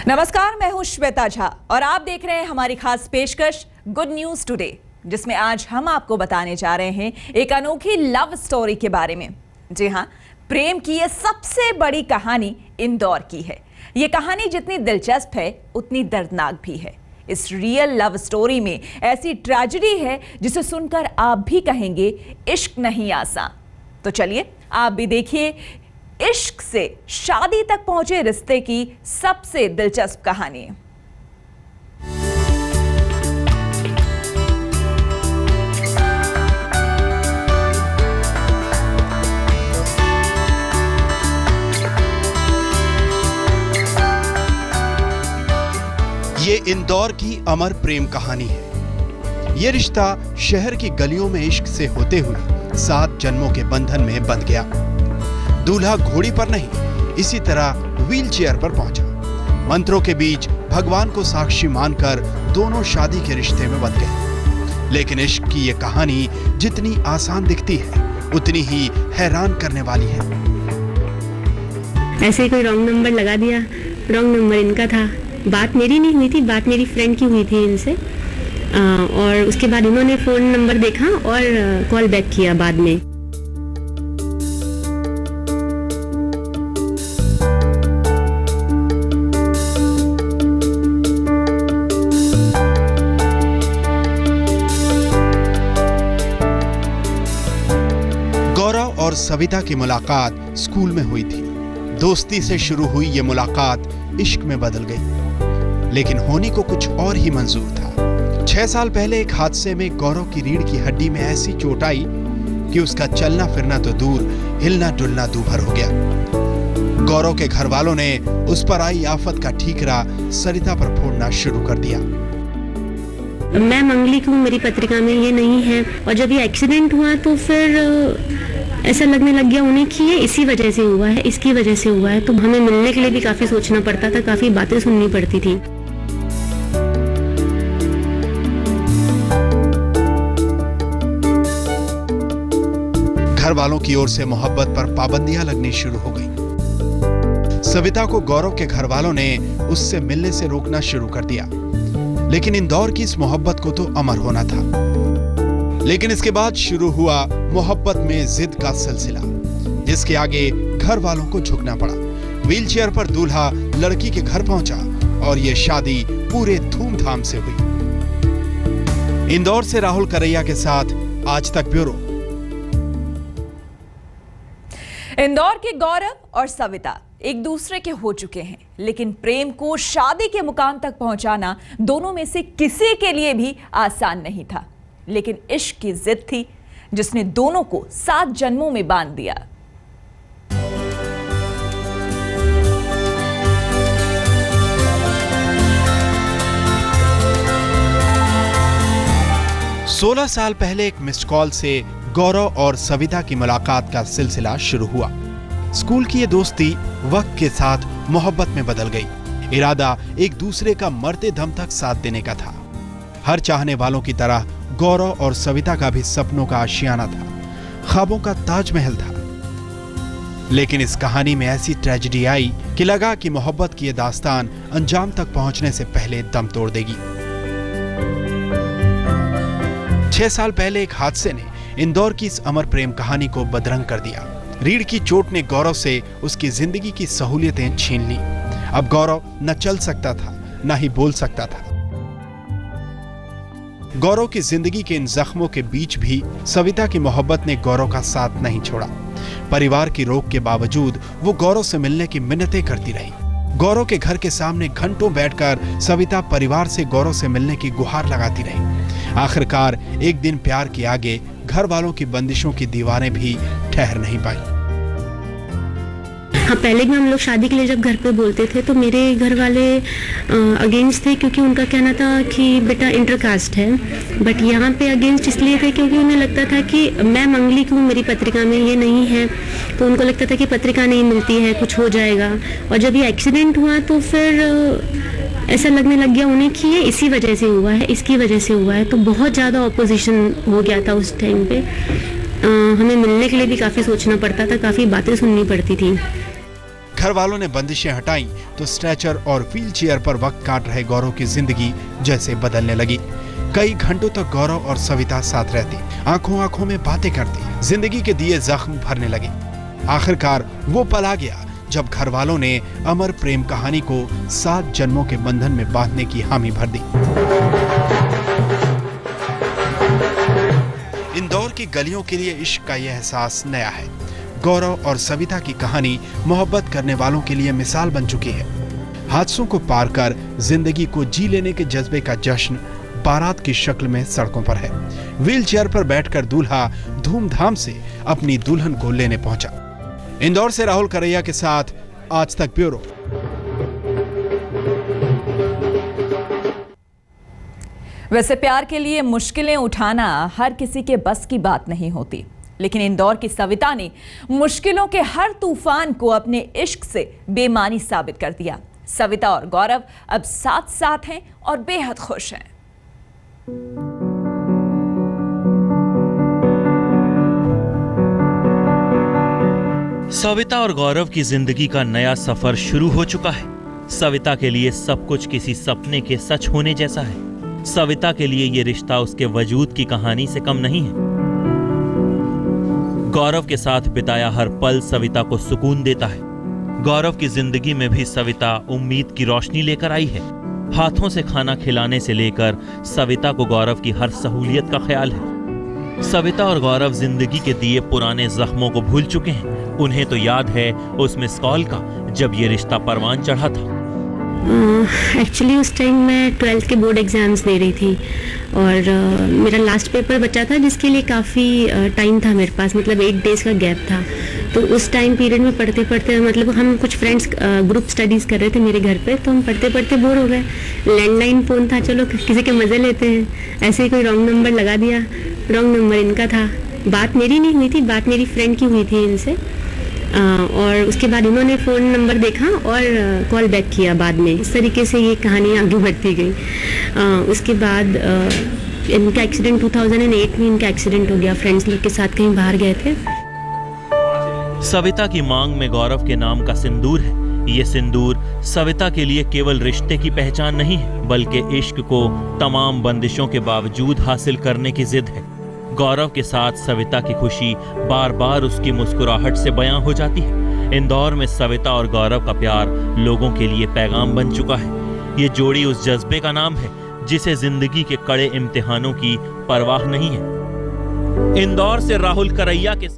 नमस्कार, मैं हूं श्वेता झा और आप देख रहे हैं हमारी खास पेशकश गुड न्यूज टुडे, जिसमें आज हम आपको बताने जा रहे हैं एक अनोखी लव स्टोरी के बारे में। जी हां, प्रेम की यह सबसे बड़ी कहानी इंदौर की है। यह कहानी जितनी दिलचस्प है उतनी दर्दनाक भी है। इस रियल लव स्टोरी में ऐसी ट्रेजेडी है जिसे सुनकर आप भी कहेंगे इश्क नहीं आसान। तो चलिए आप भी देखिए इश्क से शादी तक पहुंचे रिश्ते की सबसे दिलचस्प कहानी। ये इंदौर की अमर प्रेम कहानी है। ये रिश्ता शहर की गलियों में इश्क से होते हुए 7 जन्मों के बंधन में बंध गया। दूल्हा घोड़ी पर नहीं, इसी तरह व्हील चेयर पर पहुंचा। मंत्रों के बीच भगवान को साक्षी मानकर दोनों शादी के रिश्ते में बंध गए। लेकिन इश्क की यह कहानी जितनी आसान दिखती है उतनी ही हैरान करने वाली है। ऐसे ही कोई रॉन्ग नंबर लगा दिया। रॉन्ग नंबर इनका था। बात मेरी नहीं हुई थी, बात मेरी फ्रेंड की हुई थी इनसे। और उसके बाद इन्होंने फोन नंबर देखा और कॉल बैक किया बाद में। और सविता की मुलाकात स्कूल में हुई थी। दोस्ती से शुरू हुई ये मुलाकात इश्क में बदल गई। लेकिन होनी को कुछ और ही मंजूर था। 6 साल पहले एक हादसे में गौरव की रीढ़ की हड्डी में ऐसी चोट आई कि उसका चलना फिरना तो दूर, हिलना डुलना दूभर हो गया। गौरव के घर वालों ने उस पर आई आफत का ठीकरा सरिता पर फोड़ना शुरू कर दिया। मैं मंगलिक हूँ, मेरी पत्रिका में ये नहीं है। और जब ये एक्सीडेंट हुआ तो फिर ऐसा लगने लग गया उन्हें कि ये इसी वजह से हुआ है, इसकी वजह से हुआ है। तो हमें मिलने के लिए भी काफी सोचना पड़ता था, काफी बातें सुननी पड़ती थी। घर वालों की ओर से मोहब्बत पर पाबंदियां लगनी शुरू हो गई। सविता को गौरव के घर वालों ने उससे मिलने से रोकना शुरू कर दिया। लेकिन इंदौर की इस मोहब्बत को तो अमर होना था। लेकिन इसके बाद शुरू हुआ मोहब्बत में जिद का सिलसिला, जिसके आगे घर वालों को झुकना पड़ा। व्हीलचेयर पर दूल्हा लड़की के घर पहुंचा और यह शादी पूरे धूमधाम से हुई। इंदौर से राहुल करैया के साथ आज तक ब्यूरो। इंदौर के गौरव और सविता एक दूसरे के हो चुके हैं, लेकिन प्रेम को शादी के मुकाम तक पहुंचाना दोनों में से किसी के लिए भी आसान नहीं था। लेकिन इश्क की जिद थी जिसने दोनों को 7 जन्मों में बांध दिया। सोलह साल पहले एक मिस्ड कॉल से गौरव और सविता की मुलाकात का सिलसिला शुरू हुआ। स्कूल की ये दोस्ती वक्त के साथ मोहब्बत में बदल गई। इरादा एक दूसरे का मरते दम तक साथ देने का था। हर चाहने वालों की तरह गौरव और सविता का भी सपनों का आशियाना था, ख्वाबों का ताजमहल था। लेकिन इस कहानी में ऐसी ट्रेजेडी आई कि लगा कि मोहब्बत की ये दास्तान अंजाम तक पहुंचने से पहले दम तोड़ देगी। 6 साल पहले एक हादसे ने इंदौर की इस अमर प्रेम कहानी को बदरंग कर दिया। रीढ़ की चोट ने गौरव से उसकी जिंदगी की सहूलियतें छीन ली। अब गौरव न चल सकता था, न ही बोल सकता था। गौरव की जिंदगी के इन जख्मों के बीच भी सविता की मोहब्बत ने गौरव का साथ नहीं छोड़ा। परिवार की रोक के बावजूद वो गौरव से मिलने की मिन्नतें करती रही। गौरव के घर के सामने घंटों बैठकर सविता परिवार से गौरव से मिलने की गुहार लगाती रही। आखिरकार एक दिन प्यार के आगे घर वालों की बंदिशों की दीवारें भी ठहर नहीं पाई। हाँ, पहले भी हम लोग शादी के लिए जब घर पे बोलते थे तो मेरे घर वाले अगेंस्ट थे, क्योंकि उनका कहना था कि बेटा इंटरकास्ट है। बट यहाँ पे अगेंस्ट इसलिए थे क्योंकि उन्हें लगता था कि मैं मंगलिक हूँ, मेरी पत्रिका में ये नहीं है। तो उनको लगता था कि पत्रिका नहीं मिलती है, कुछ हो जाएगा। और जब ये एक्सीडेंट हुआ तो फिर ऐसा लगने लग गया उन्हें कि ये इसी वजह से हुआ है, इसकी वजह से हुआ है। तो बहुत ज़्यादा ऑपोजिशन हो गया था उस टाइम पे। हमें मिलने के लिए भी काफ़ी सोचना पड़ता था, काफ़ी बातें सुननी पड़ती थी। घर वालों ने बंदिशें हटाई तो स्ट्रेचर और व्हीलचेयर पर वक्त काट रहे गौरव की जिंदगी जैसे बदलने लगी। कई घंटों तक गौरव और सविता साथ रहती, आंखों आंखों में बातें करती, जिंदगी के दिए जख्म भरने लगे। आखिरकार वो पल आ गया जब घर वालों ने अमर प्रेम कहानी को 7 जन्मों के बंधन में बांधने की हामी भर दी। इंदौर की गलियों के लिए इश्क का यह एहसास नया है। गौरव और सविता की कहानी मोहब्बत करने वालों के लिए मिसाल बन चुकी है। हादसों को पार कर जिंदगी को जी लेने के जज्बे का जश्न बारात की शक्ल में सड़कों पर है। व्हीलचेयर पर बैठकर दूल्हा धूमधाम से अपनी दुल्हन को लेने पहुंचा। इंदौर से राहुल करैया के साथ आज तक ब्यूरो। वैसे प्यार के लिए मुश्किलें उठाना हर किसी के बस की बात नहीं होती, लेकिन इंदौर की सविता ने मुश्किलों के हर तूफान को अपने इश्क से बेमानी साबित कर दिया। सविता और गौरव अब साथ साथ हैं और बेहद खुश हैं। सविता और गौरव की जिंदगी का नया सफर शुरू हो चुका है। सविता के लिए सब कुछ किसी सपने के सच होने जैसा है। सविता के लिए ये रिश्ता उसके वजूद की कहानी से कम नहीं है। गौरव के साथ बिताया हर पल सविता को सुकून देता है। गौरव की जिंदगी में भी सविता उम्मीद की रोशनी लेकर आई है। हाथों से खाना खिलाने से लेकर सविता को गौरव की हर सहूलियत का ख्याल है। सविता और गौरव जिंदगी के दिए पुराने जख्मों को भूल चुके हैं। उन्हें तो याद है उस मिस कॉल का जब ये रिश्ता परवान चढ़ा था। एक्चुअली उस टाइम मैं 12th के बोर्ड एग्ज़ाम्स दे रही थी और मेरा लास्ट पेपर बचा था जिसके लिए काफ़ी टाइम था मेरे पास, मतलब 8 डेज़ का गैप था। तो उस टाइम पीरियड में पढ़ते पढ़ते मतलब हम कुछ फ्रेंड्स ग्रुप स्टडीज़ कर रहे थे मेरे घर पे, तो हम पढ़ते पढ़ते बोर हो गए। लैंडलाइन फ़ोन था, चलो किसी के मज़े लेते हैं, ऐसे ही कोई रॉन्ग नंबर लगा दिया। रॉन्ग नंबर इनका था। बात मेरी नहीं हुई थी, बात मेरी फ्रेंड की हुई थी इनसे। और उसके बाद इन्होंने फ़ोन नंबर देखा और कॉल बैक किया बाद में। इस तरीके से ये कहानी आगे बढ़ती गई। उसके बाद इनका एक्सीडेंट 2008 में इनका एक्सीडेंट हो गया। फ्रेंड्स लोग के साथ कहीं बाहर गए थे। सविता की मांग में गौरव के नाम का सिंदूर है। ये सिंदूर सविता के लिए केवल रिश्ते की पहचान नहीं है, बल्कि इश्क को तमाम बंदिशों के बावजूद हासिल करने की जिद है। गौरव के साथ सविता की खुशी बार बार उसकी मुस्कुराहट से बयां हो जाती है। इंदौर में सविता और गौरव का प्यार लोगों के लिए पैगाम बन चुका है। ये जोड़ी उस जज्बे का नाम है जिसे जिंदगी के कड़े इम्तिहानों की परवाह नहीं है। इंदौर से राहुल करैया के